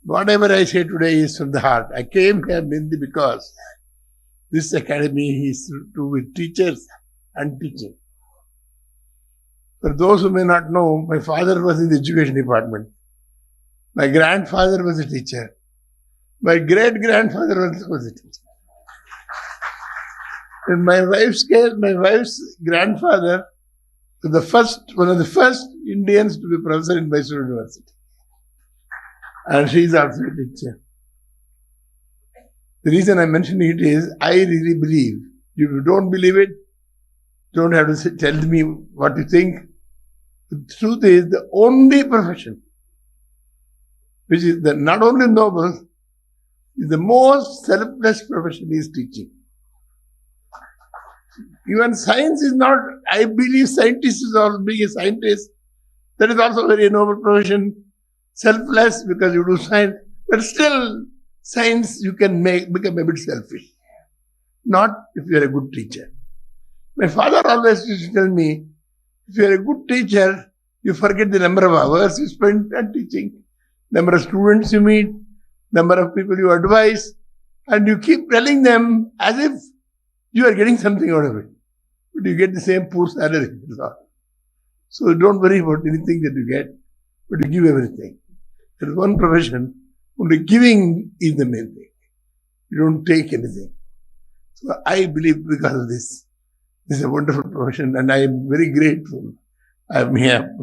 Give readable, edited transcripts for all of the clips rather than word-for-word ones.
Whatever I say today is from the heart. I came here mainly because this academy is to do with teachers and teaching. For those who may not know, my father was in the education department. My grandfather was a teacher. My great-grandfather was a teacher. In my wife's case, my wife's grandfather was one of the first Indians to be professor in Mysore University. And she is also a teacher. The reason I'm mentioning it is, I really believe. If you don't believe it, don't have to tell me what you think. The truth is, the only profession which is not only noble, is the most selfless profession is teaching. Even science is not, I believe scientists is also being a scientist. That is also a very noble profession. Selfless because you do science, but still science you can become a bit selfish. Not if you are a good teacher. My father always used to tell me, if you are a good teacher, you forget the number of hours you spend on teaching, number of students you meet, number of people you advise, and you keep telling them as if you are getting something out of it. But you get the same poor salary. So don't worry about anything that you get, but you give everything. There is one profession, only giving is the main thing. You don't take anything. So I believe because of this is a wonderful profession, and I am very grateful I am here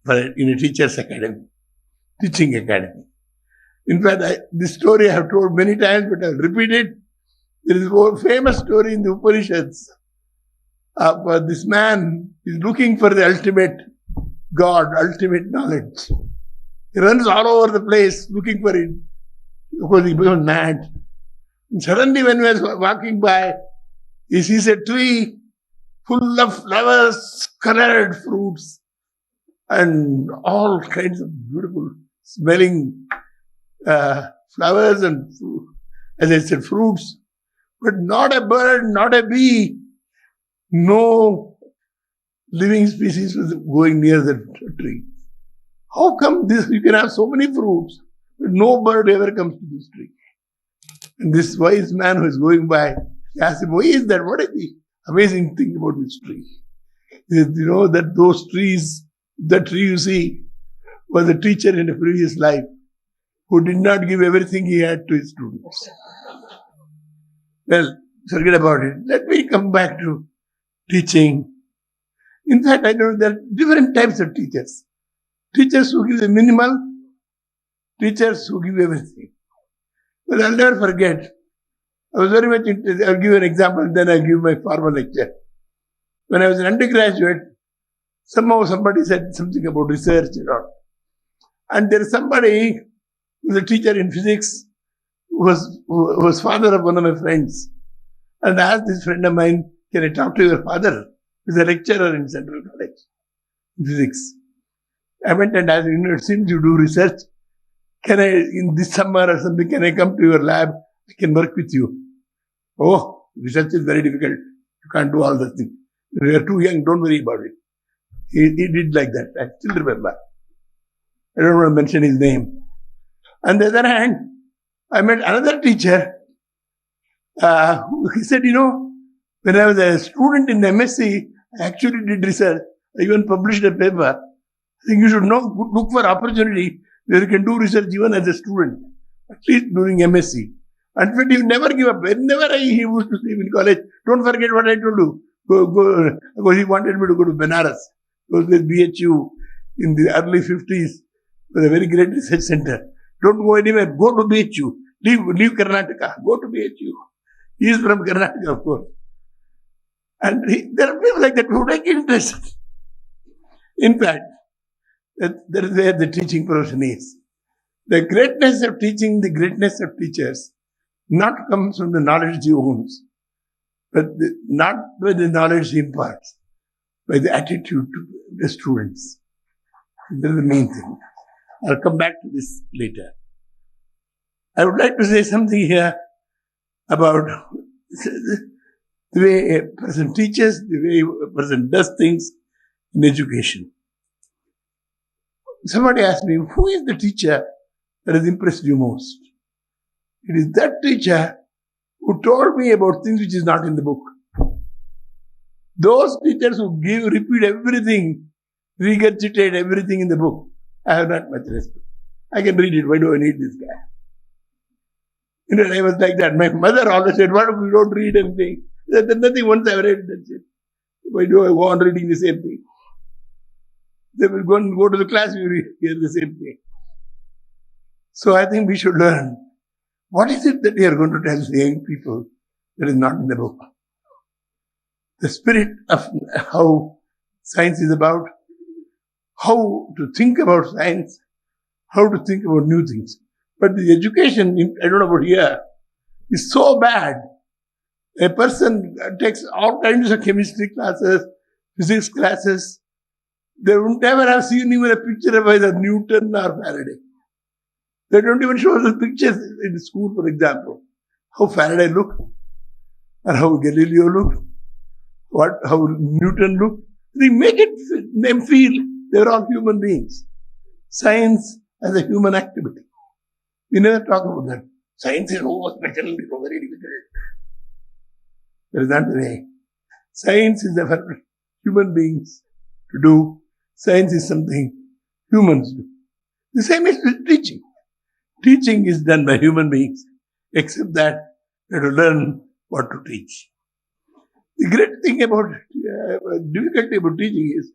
in a teacher's academy, teaching academy. In fact, this story I have told many times, but I will repeat it. There is a famous story in the Upanishads of this man is looking for the ultimate God, ultimate knowledge. He runs all over the place looking for it because he becomes mad. And suddenly when he was walking by, he sees a tree full of flowers, colored fruits, and all kinds of beautiful smelling flowers and, as I said, fruits. But not a bird, not a bee, no living species was going near the tree. How come this? You can have so many fruits, but no bird ever comes to this tree. And this wise man who is going by, he asked him, why is that? What is the amazing thing about this tree? He said, you know that those trees, the tree you see, was a teacher in a previous life who did not give everything he had to his students. Well, forget about it. Let me come back to teaching. In fact, I know there are different types of teachers. Teachers who give the minimal, teachers who give everything. But I'll never forget. I was very much interested. I'll give you an example, then I'll give my formal lecture. When I was an undergraduate, somehow somebody said something about research and all. And there is somebody who was a teacher in physics who was father of one of my friends. And I asked this friend of mine, can I talk to your father? He's a lecturer in Central College in physics. I went and asked him, it seems you do research. Can I, in this summer or something, can I come to your lab? I can work with you. Oh, research is very difficult. You can't do all the things. You are too young, don't worry about it. He did like that. I still remember. I don't want to mention his name. On the other hand, I met another teacher. He said, you know, when I was a student in MSc, I actually did research. I even published a paper. I think you should look for opportunity where you can do research even as a student, at least during MSc. And but he never give up. Whenever he used to say in college, don't forget what I told you. Go. Because he wanted me to go to Benares. Because with BHU in the early 50s was a very great research center. Don't go anywhere. Go to BHU. Leave Karnataka. Go to BHU. He is from Karnataka, of course. And there are people like that who take interest. In fact, that is where the teaching profession is. The greatness of teaching, the greatness of teachers, not comes from the knowledge he owns, but not by the knowledge he imparts, by the attitude to the students. That is the main thing. I'll come back to this later. I would like to say something here about the way a person teaches, the way a person does things in education. Somebody asked me, who is the teacher that has impressed you most? It is that teacher who told me about things which is not in the book. Those teachers who repeat everything, regurgitate everything in the book, I have not much respect. I can read it. Why do I need this guy? I was like that. My mother always said, "What if we don't read anything?" There's nothing once I've read, that's it. Why do I go on reading the same thing? They will go to the class, we hear the same thing. So I think we should learn. What is it that we are going to tell the young people that is not in the book? The spirit of how science is about, how to think about science, how to think about new things. But the education, I don't know about here, is so bad. A person takes all kinds of chemistry classes, physics classes. They would never have seen even a picture of either Newton or Faraday. They don't even show the pictures in school, for example. How Faraday looked, or how Galileo looked, how Newton looked. They make them feel they're all human beings. Science as a human activity. We never talk about that. Science is special, very difficult. That is not the way. Science is for human beings to do. Science is something humans do. The same is with teaching. Teaching is done by human beings, except that you have to learn what to teach. The great thing about, difficulty about teaching is,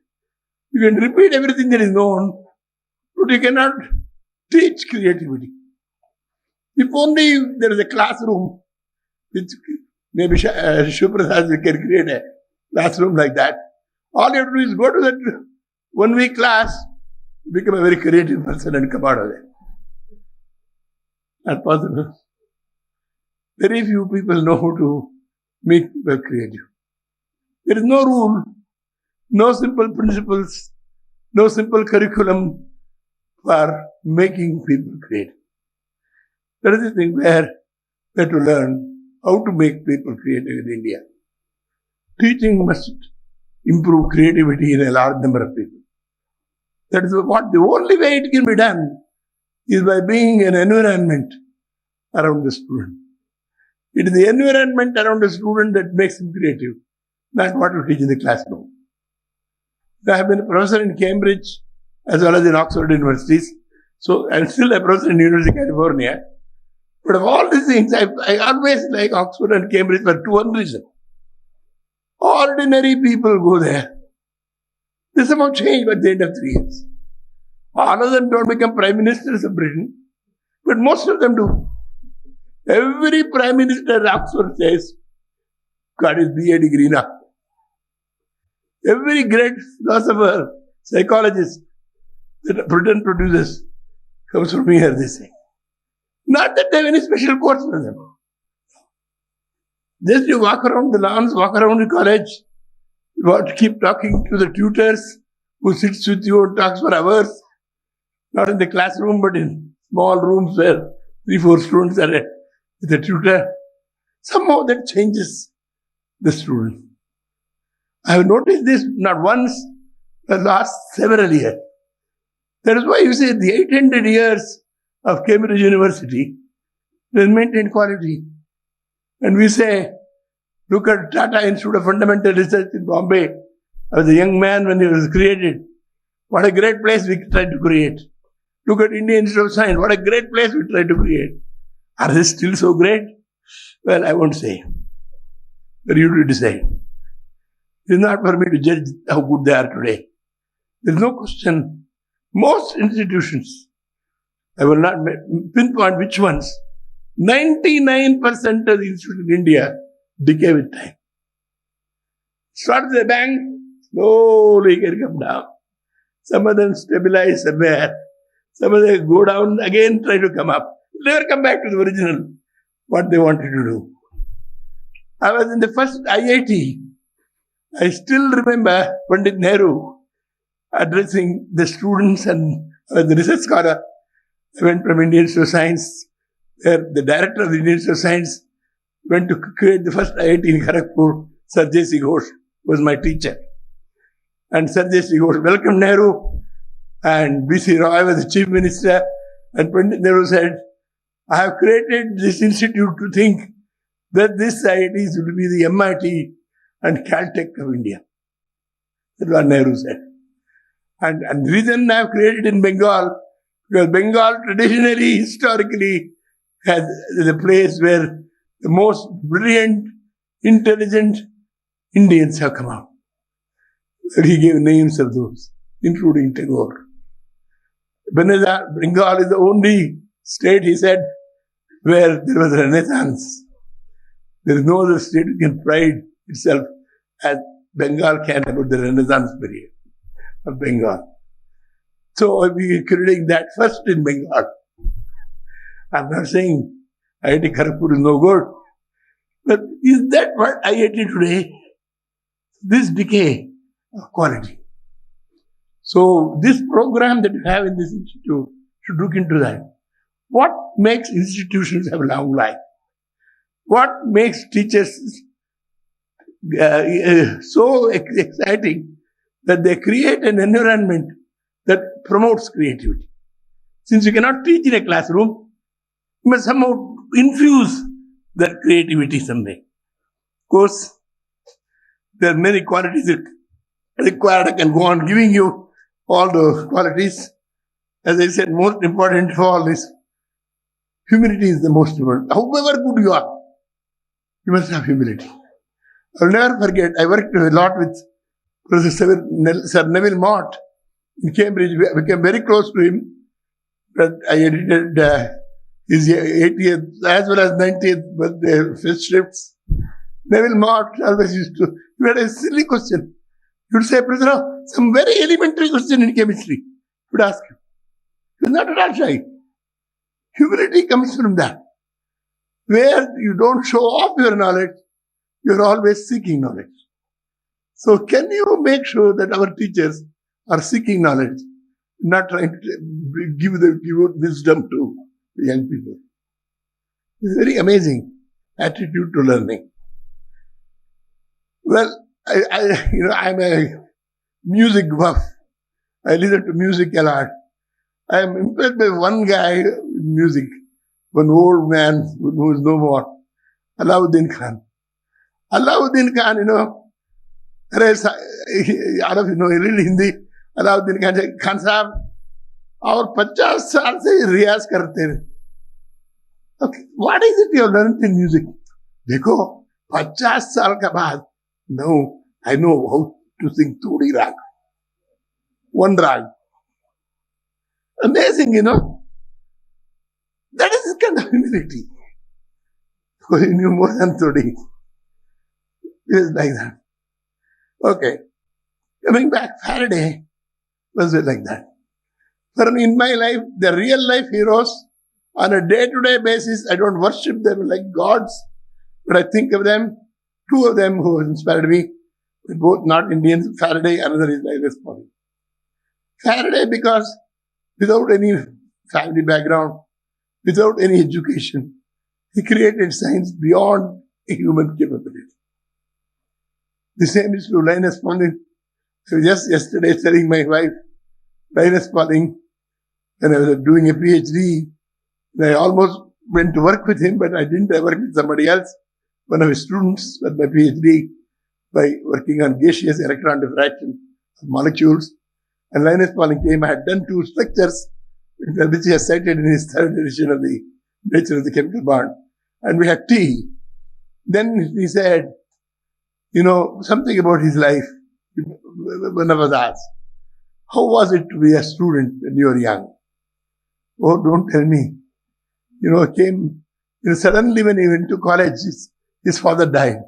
you can repeat everything that is known, but you cannot teach creativity. If only there is a classroom, which maybe Shuprasad can create a classroom like that. All you have to do is go to that 1 week class, become a very creative person and come out of it. Not possible. Very few people know how to make people creative. There is no rule, no simple principles, no simple curriculum for making people creative. That is the thing where we have to learn how to make people creative in India. Teaching must improve creativity in a large number of people. That is what the only way it can be done is by being an environment around the student. It is the environment around the student that makes him creative, not what you teach in the classroom. I have been a professor in Cambridge as well as in Oxford universities. So I'm still a professor in University of California. But of all these things, I always like Oxford and Cambridge for one reason. Ordinary people go there. They somehow change by the end of 3 years. All of them don't become prime ministers of Britain, but most of them do. Every prime minister at Oxford says, got his BA degree now. Every great philosopher, psychologist that Britain produces comes from here, they say. Not that they have any special course for them. Just you walk around the lawns, walk around the college, you keep talking to the tutors who sits with you and talks for hours. Not in the classroom, but in small rooms where 3-4 students are with the tutor. Somehow that changes the student. I have noticed this not once, the last several years. That is why you say the 800 years of Cambridge University has maintained quality. And we say, look at Tata Institute of Fundamental Research in Bombay. I was a young man when it was created. What a great place we tried to create. Look at Indian Institute of Science. What a great place we tried to create. Are they still so great? Well, I won't say. For you to decide. It is not for me to judge how good they are today. There is no question. Most institutions, I will not pinpoint which ones, 99% of the institutions in India decay with time. Start at the bank, slowly can come down. Some of them stabilize somewhere. Some of them go down again, try to come up. Never come back to the original, what they wanted to do. I was in the first IIT. I still remember Pandit Nehru addressing the students, and I was the research scholar. I went from Indian Institute of Science, where the director of the Indian Institute of Science went to create the first IIT in Kharagpur. Sir J.C. Ghosh was my teacher. And Sir J.C. Ghosh welcomed Nehru, and B.C. Roy was the chief minister, And Pandit Nehru said, I have created this institute to think that this society will be the MIT and Caltech of India. That's what Nehru said. And the reason I have created in Bengal, because Bengal traditionally, historically, has the place where the most brilliant, intelligent Indians have come out. And he gave names of those, including Tagore. Bengal is the only state, he said, where there was a renaissance. There is no other state that can pride itself as Bengal can about the renaissance period of Bengal. So we are creating that first in Bengal. I'm not saying IIT Kharagpur is no good, but is that what IIT today? This decay of quality. So this program that you have in this institute should look into that. What makes institutions have a long life? What makes teachers so exciting that they create an environment that promotes creativity? Since you cannot teach in a classroom, you must somehow infuse that creativity someday. Of course, there are many qualities that required. I can go on giving you all the qualities. As I said, most important of all is humility is the most important. However good you are, you must have humility. I'll never forget, I worked a lot with Professor Sir Neville Mott in Cambridge. I became very close to him. But I edited his 80th as well as 90th birthday fifth shifts. Neville Mott always used to, he had a silly question. He would say, Professor, some very elementary question in chemistry. He would ask him. He was not at all shy. Humility comes from that. Where you don't show off your knowledge, you're always seeking knowledge. So can you make sure that our teachers are seeking knowledge, not trying to give wisdom to the young people? It's a very amazing attitude to learning. Well, I'm a music buff. I listen to music a lot. I am impressed by one guy in music, one old man who is no more, Alauddin Khan. Alauddin Khan, all of you know, really Hindi, Alauddin Khan, Khan Sahab, और 50 साल से रियाज करते रहे. Okay, what is it you have learned in music? देखो, 50 साल के बाद, no, I know how to sing Todi Rag. One rag. Amazing, That is kind of humility. Because you knew more than Todi. It is like that. Okay. Coming back, Faraday was like that. For me, in my life, the real life heroes, on a day-to-day basis, I don't worship them like gods, but I think of them, two of them who inspired me, both not Indians, Faraday, another is Linus Pauling. Faraday, because without any family background, without any education, he created science beyond human capability. The same is true Linus Pauling. I was just yesterday telling my wife, Linus Pauling, when I was doing a PhD, I almost went to work with him, but I didn't. I worked with somebody else, one of his students at my PhD, by working on gaseous electron diffraction of molecules. And Linus Pauling came. I had done 2 structures, which he has cited in his 3rd edition of the Nature of the Chemical Bond. And we had tea. Then he said, something about his life. One of us asked, how was it to be a student when you were young? Oh, don't tell me. Suddenly when he went to college, his father died.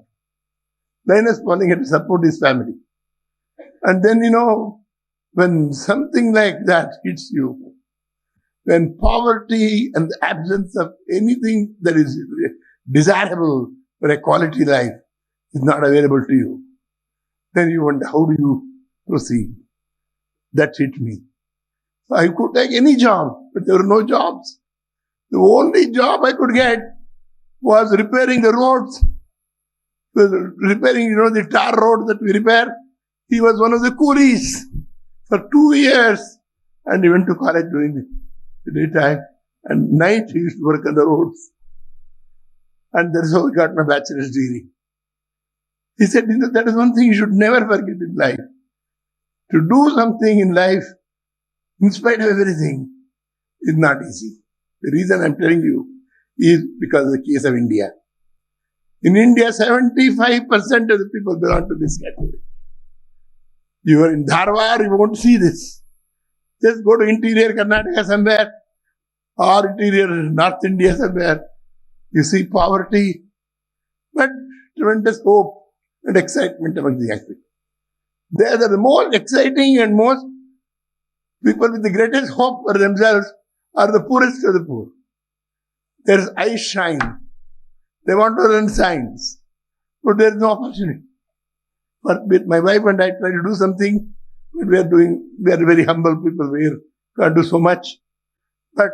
Linus Pauling had to support his family. And then, when something like that hits you, when poverty and the absence of anything that is desirable for a quality life is not available to you, then you wonder, how do you proceed? That hit me. So I could take any job, but there were no jobs. The only job I could get was repairing the roads. Repairing, the tar road that we repair. He was one of the coolies for 2 years. And he went to college during the daytime. And night he used to work on the roads. And that's how I got my bachelor's degree. He said, that is one thing you should never forget in life. To do something in life, in spite of everything, is not easy. The reason I'm telling you is because of the case of India. In India, 75% of the people belong to this category. You are in Dharwad, you won't see this. Just go to interior Karnataka somewhere, or interior North India somewhere. You see poverty, but tremendous hope and excitement among the young people. They are the most exciting and most people with the greatest hope for themselves are the poorest of the poor. Their eyes shine. They want to learn science, but there is no opportunity. But with my wife and I try to do something, but we are very humble people. We can't do so much. But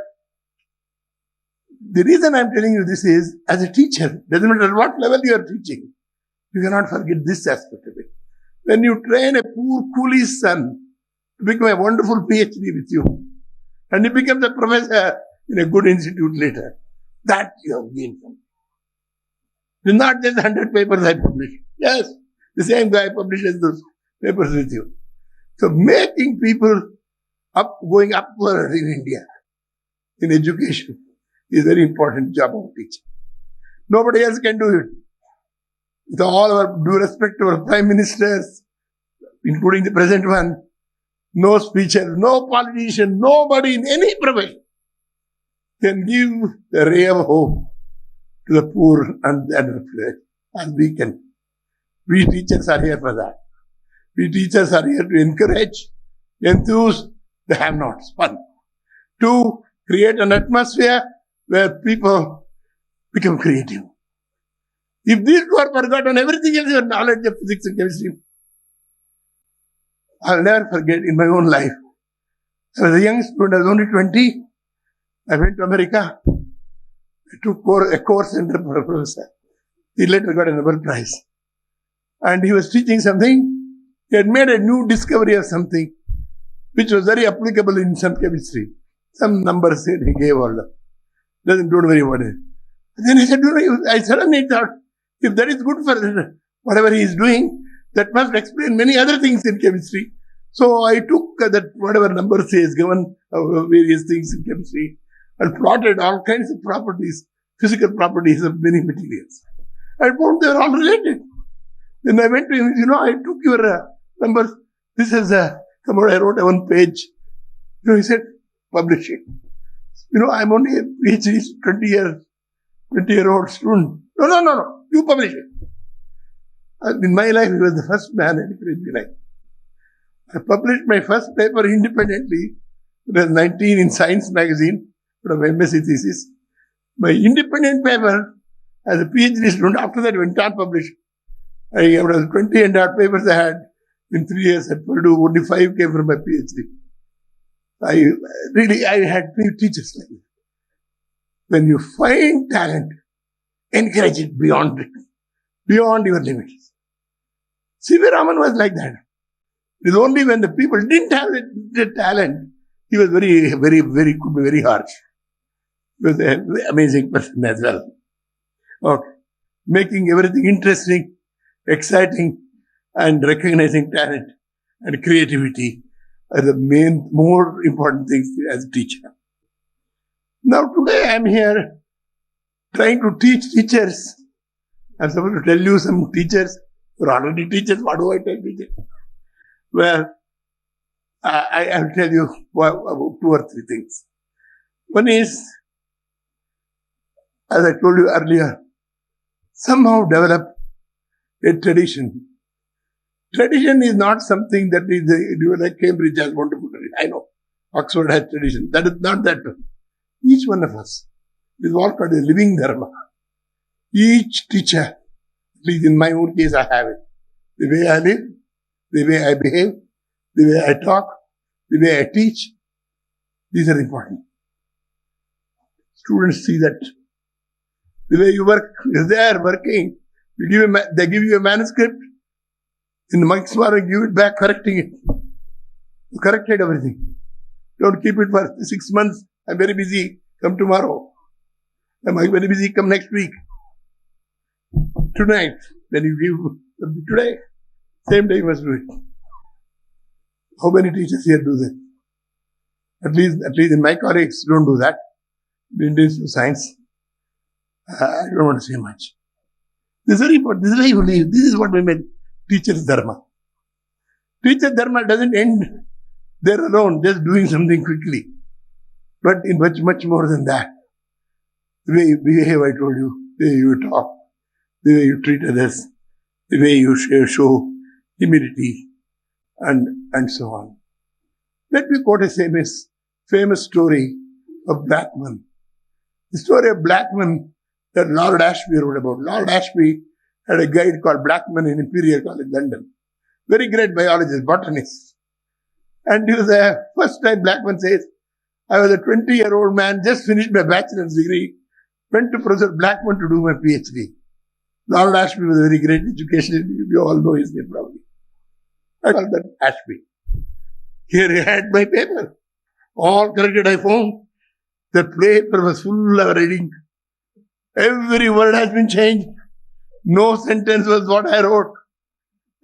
the reason I'm telling you this is, as a teacher, doesn't matter what level you are teaching, you cannot forget this aspect of it. When you train a poor coolie's son to become a wonderful PhD with you, and he becomes a professor in a good institute later, that you have gained something. It's not just 100 papers I publish. Yes, the same guy publishes those papers with you. So making people going upward in India, in education, is a very important job of a teacher. Nobody else can do it. With all our due respect to our prime ministers, including the present one, no speecher, no politician, nobody in any profession can give the ray of hope to the poor and the underprivileged. And we can. We teachers are here for that. We teachers are here to encourage, enthuse the have-nots. One. Two, create an atmosphere where people become creative. If these two are forgotten, everything else, your knowledge of physics and chemistry, I'll never forget in my own life. I was a young student, I was only 20. I went to America. I took a course under a professor. He later got a Nobel Prize. And he was teaching something. He had made a new discovery of something which was very applicable in some chemistry. Some numbers he gave all that. Don't worry about it. Then he said, I suddenly thought, if that is good for whatever he is doing, that must explain many other things in chemistry. So I took that whatever numbers he has given various things in chemistry and plotted all kinds of properties, physical properties of many materials. I found they were all related. Then I went to him, I took your numbers. This is come on, I wrote a one page. He said, publish it. I'm only a PhD 20-year-old student. No. You publish it. In my life, he was the first man in my life. I published my first paper independently. It was 19 in Science magazine for my MSc thesis. My independent paper as a PhD student, after that went on published. Out of 20 and odd papers I had in 3 years at Purdue, only 5 came from my PhD. I had few teachers like that. When you find talent, encourage it beyond your limits. C.V. Raman was like that. It is only when the people didn't have the talent, he was could be very harsh. He was an amazing person as well. Okay. Making everything interesting, exciting, and recognizing talent and creativity are the more important things as a teacher. Now today I am here trying to teach teachers. I am supposed to tell you some teachers who are already teachers. What do I tell teachers? Well, I will tell you about 2 or 3 things. One is, as I told you earlier, somehow develop a tradition. Tradition is not something that is like Cambridge has wonderful tradition. I know Oxford has tradition. That is not that one. Each one of us is all called a living dharma. Each teacher, at least in my own case, I have it. The way I live, the way I behave, the way I talk, the way I teach, these are important. Students see that. The way you work, because they are working. They give you a manuscript. In the next morning, give it back, correcting it. You corrected everything. Don't keep it for 6 months. I'm very busy. come tomorrow. Am I very busy? Come next week. Tonight, when you give something today, same day you must do it. How many teachers here do that? At least in my colleagues don't do that. In this science, I don't want to say much. This is very important. This is why you live. This is what we mean teacher's dharma. Teacher's dharma doesn't end there alone, just doing something quickly. But in much more than that. The way you behave, I told you, the way you talk, the way you treat others, the way you show humility, and so on. Let me quote a famous story of Blackman. The story of Blackman that Lord Ashby wrote about. Lord Ashby had a guide called Blackman in Imperial College, London. Very great biologist, botanist. And it was the first time Blackman says, I was a 20-year-old man, just finished my bachelor's degree, went to Professor Blackman to do my PhD. Lord Ashby was a very great educationist. You all know his name probably. I call that Ashby. Here he had my paper. All corrected I found. The paper was full of reading. Every word has been changed. No sentence was what I wrote.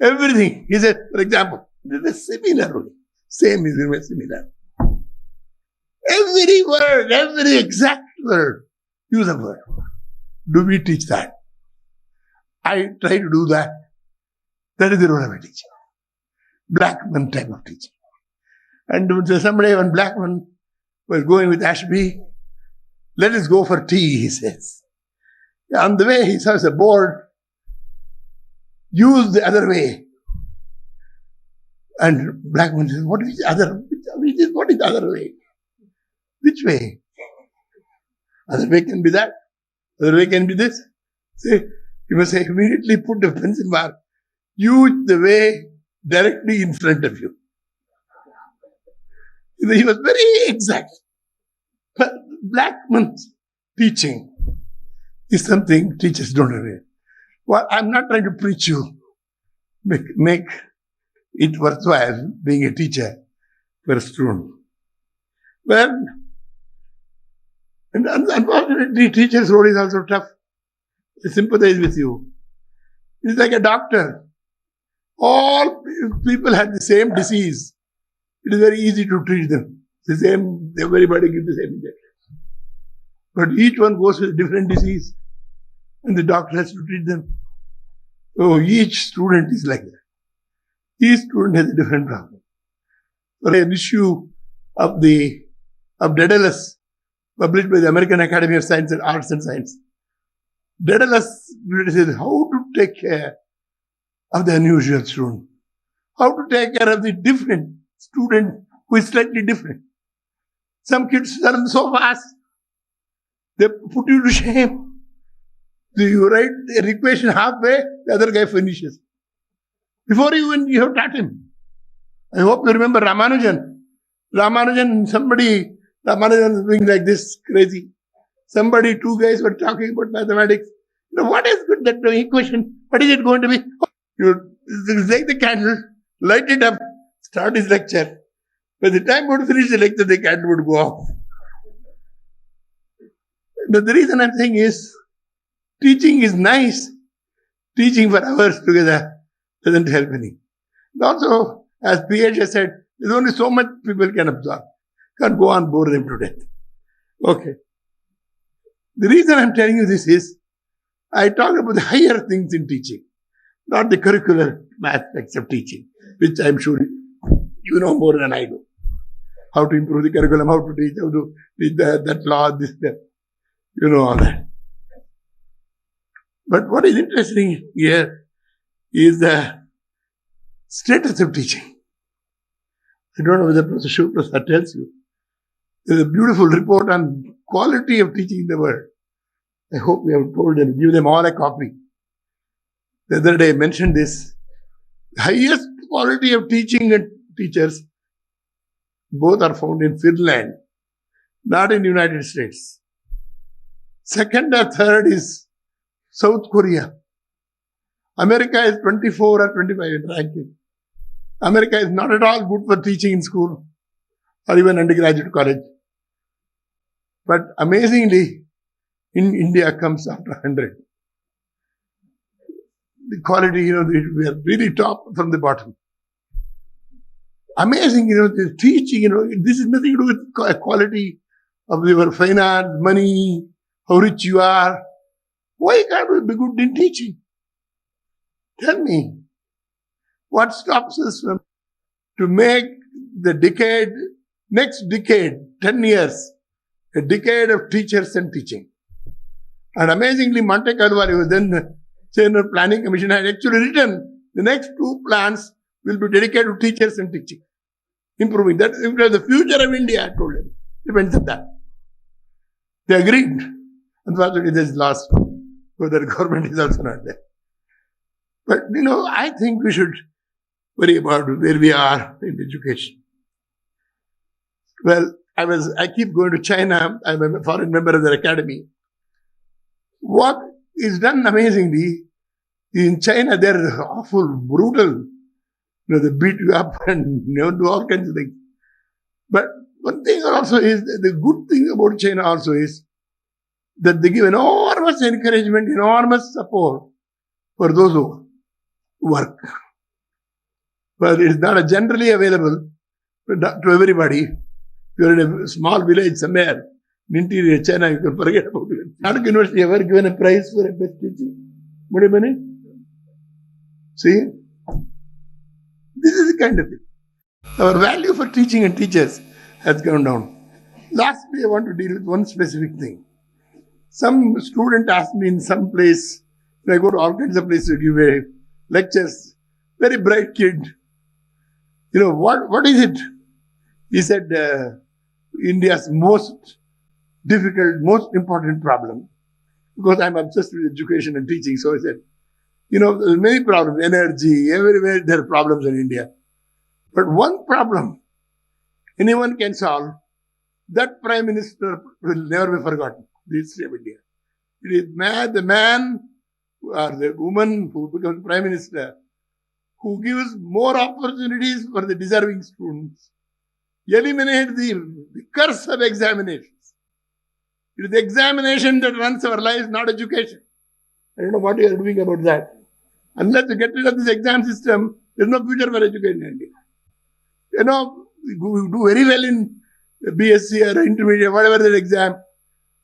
Everything. He said, for example, this is similar only. Same is similar. Every word, every exact word, use a word. Do we teach that? I try to do that. That is the role of a teacher. Blackman type of teaching. And someday when Blackman was going with Ashby, let us go for tea, he says. On the way, he says a board, use the other way. And Blackman says, what is the other way? Which way? Other way can be that. Other way can be this. Say, you must say, immediately put the pencil mark. Use the way directly in front of you. He was very exact. But Blackman's teaching is something teachers don't have. Well, I'm not trying to preach you. Make it worthwhile being a teacher for a student. Well, and unfortunately, teacher's role is also tough. I sympathize with you. It's like a doctor. All people have the same disease. It is very easy to treat them. Everybody gives the same injection. But each one goes with a different disease. And the doctor has to treat them. So each student is like that. Each student has a different problem. For an issue of Daedalus, published by the American Academy of Science and Arts and Science. Daedalus says how to take care of the unusual student. How to take care of the different student who is slightly different. Some kids learn so fast, they put you to shame. You write the equation halfway, the other guy finishes. Before you have taught him. I hope you remember Ramanujan. Ramanujan is doing like this, crazy. Two guys were talking about mathematics. What is good that equation? What is it going to be? You take the candle, light it up, start his lecture. By the time you would finish the lecture, the candle would go off. The reason I'm saying is, teaching is nice. Teaching for hours together doesn't help any. And also, as Piaget said, there's only so much people can absorb. Can't go on, bore them to death. Okay. The reason I'm telling you this is, I talk about the higher things in teaching, not the curricular aspects of teaching, which I'm sure you know more than I do. How to improve the curriculum, how to teach, how to teach that law, this, that. You know all that. But what is interesting here is the status of teaching. I don't know whether Professor Shiv Prasad tells you. There's a beautiful report on quality of teaching in the world. I hope we have told them, give them all a copy. The other day I mentioned this. The highest quality of teaching and teachers, both are found in Finland, not in the United States. Second or third is South Korea. America is 24 or 25 in ranking. America is not at all good for teaching in school or even undergraduate college. But amazingly, in India comes after 100. The quality, we are really top from the bottom. Amazing, the teaching, this is nothing to do with quality of your finance, money, how rich you are. Why can't we be good in teaching? Tell me, what stops us from to make the next decade, 10 years, a decade of teachers and teaching? And amazingly, Monte Carlo, who was then the Chairman of Planning Commission, had actually written the next 2 plans will be dedicated to teachers and teaching. Improving. That is the future of India, I told them. Depends on that. They agreed. Unfortunately, this is lost. So the government is also not there. But, I think we should worry about where we are in education. Well, I keep going to China. I'm a foreign member of their academy. What is done amazingly, in China, they're awful, brutal. They beat you up and do all kinds of things. But one thing also is, the good thing about China also is that they give enormous encouragement, enormous support for those who work. But it's not generally available to everybody. If you're in a small village somewhere in interior China, you can forget about it. Not University ever given a prize for a best teaching. Money? See? This is the kind of thing. Our value for teaching and teachers has gone down. Lastly, I want to deal with one specific thing. Some student asked me in some place, I go to all kinds of places to give lectures, very bright kid. What is it? He said, India's most difficult, most important problem, because I'm obsessed with education and teaching, so I said, there's many problems, energy, everywhere there are problems in India. But one problem anyone can solve, that Prime Minister will never be forgotten, the history of India. It is the man or the woman who becomes Prime Minister who gives more opportunities for the deserving students, eliminate the curse of examinations. It is the examination that runs our lives, not education. I don't know what you are doing about that. Unless you get rid of this exam system, there is no future for education in India. We do very well in BSc or intermediate, whatever the exam.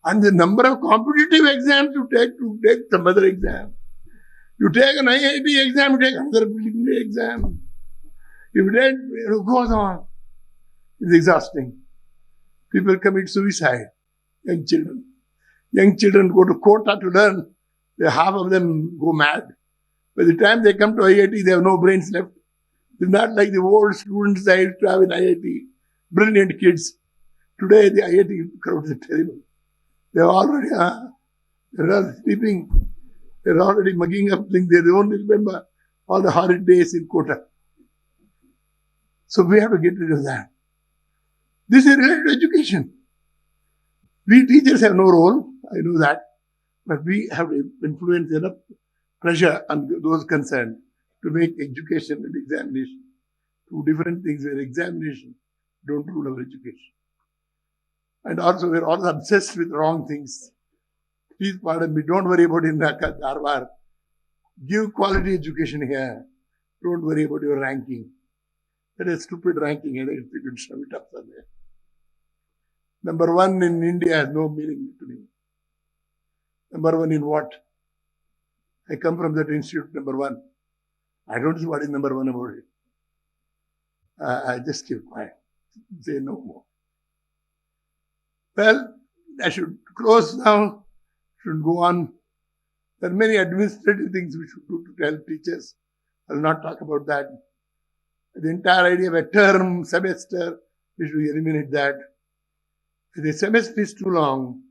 And the number of competitive exams you take some other exam. You take an IIT exam, you take another exam. If you don't, it goes on. It's exhausting. People commit suicide. Young children. Young children go to Kota to learn. Half of them go mad. By the time they come to IIT, they have no brains left. It's not like the old students I used to have in IIT. Brilliant kids. Today, the IIT crowds are terrible. They're already they're all sleeping. They're already mugging up things. They don't remember all the horrid days in Kota. So we have to get rid of that. This is related to education. We teachers have no role. I know that. But we have to influence enough pressure on those concerned to make education and examination two different things where examination don't rule our education. And also, we're all obsessed with wrong things. Please pardon me, don't worry about Indaka, Dharwar. Give quality education here. Don't worry about your ranking. That is stupid ranking, and you can shove it up somewhere. Number 1 in India has no meaning to me. Number 1 in what? I come from that institute, number 1. I don't see what is number 1 about it. I just keep quiet. Say no more. Well, I should close now. Should go on. There are many administrative things we should do to help teachers. I will not talk about that. The entire idea of a term, semester, we should eliminate that. If the semester is too long,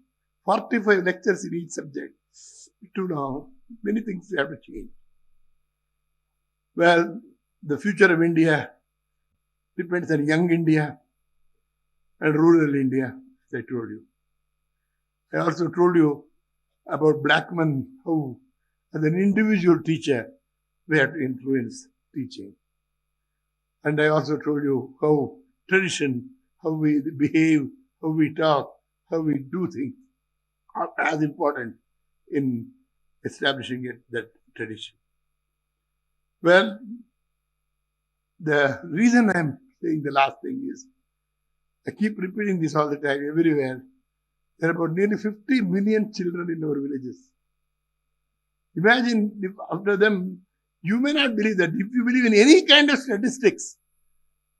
45 lectures in each subject, too long, many things have to change. Well, the future of India depends on young India and rural India, as I told you. I also told you about Blackman, how as an individual teacher, we have to influence teaching. And I also told you how tradition, how we behave, how we talk, how we do things are as important in establishing that tradition. Well, the reason I'm saying the last thing is, I keep repeating this all the time, everywhere. There are about nearly 50 million children in our villages. Imagine if after them, you may not believe that. If you believe in any kind of statistics,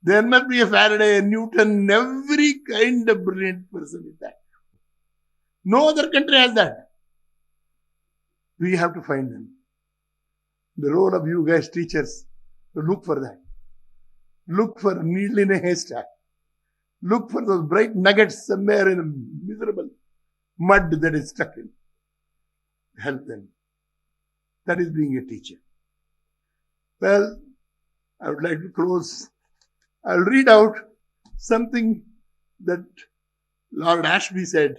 there must be a Faraday, a Newton, every kind of brilliant person in that. No other country has that. We have to find them. The role of you guys, teachers, to look for that. Look for a needle in a haystack. Look for those bright nuggets somewhere in a miserable mud that is stuck in. Help them. That is being a teacher. Well, I would like to close. I'll read out something that Lord Ashby said.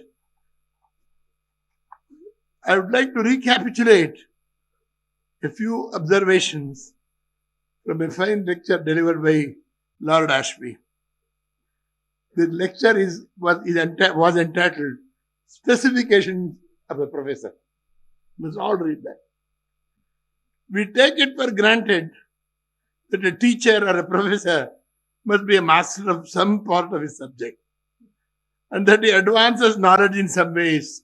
I would like to recapitulate a few observations from a fine lecture delivered by Lord Ashby. The lecture was entitled Specifications of a Professor. You must all read that. We take it for granted that a teacher or a professor must be a master of some part of his subject, and that he advances knowledge in some ways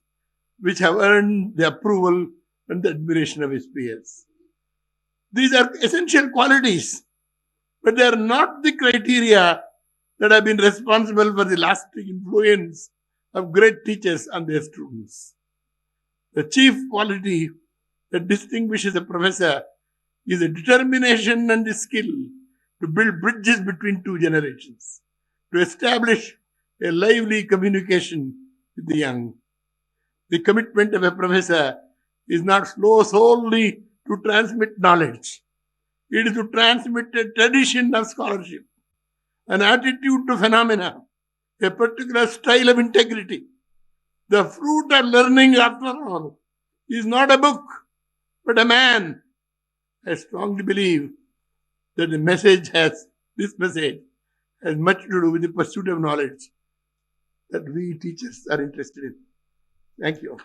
which have earned the approval and the admiration of his peers. These are essential qualities, but they are not the criteria that have been responsible for the lasting influence of great teachers on their students. The chief quality that distinguishes a professor is a determination and the skill to build bridges between two generations, to establish a lively communication with the young. The commitment of a professor is not solely to transmit knowledge. It is to transmit a tradition of scholarship, an attitude to phenomena, a particular style of integrity. The fruit of learning, after all, is not a book, but a man. I strongly believe that this message has much to do with the pursuit of knowledge that we teachers are interested in. Thank you.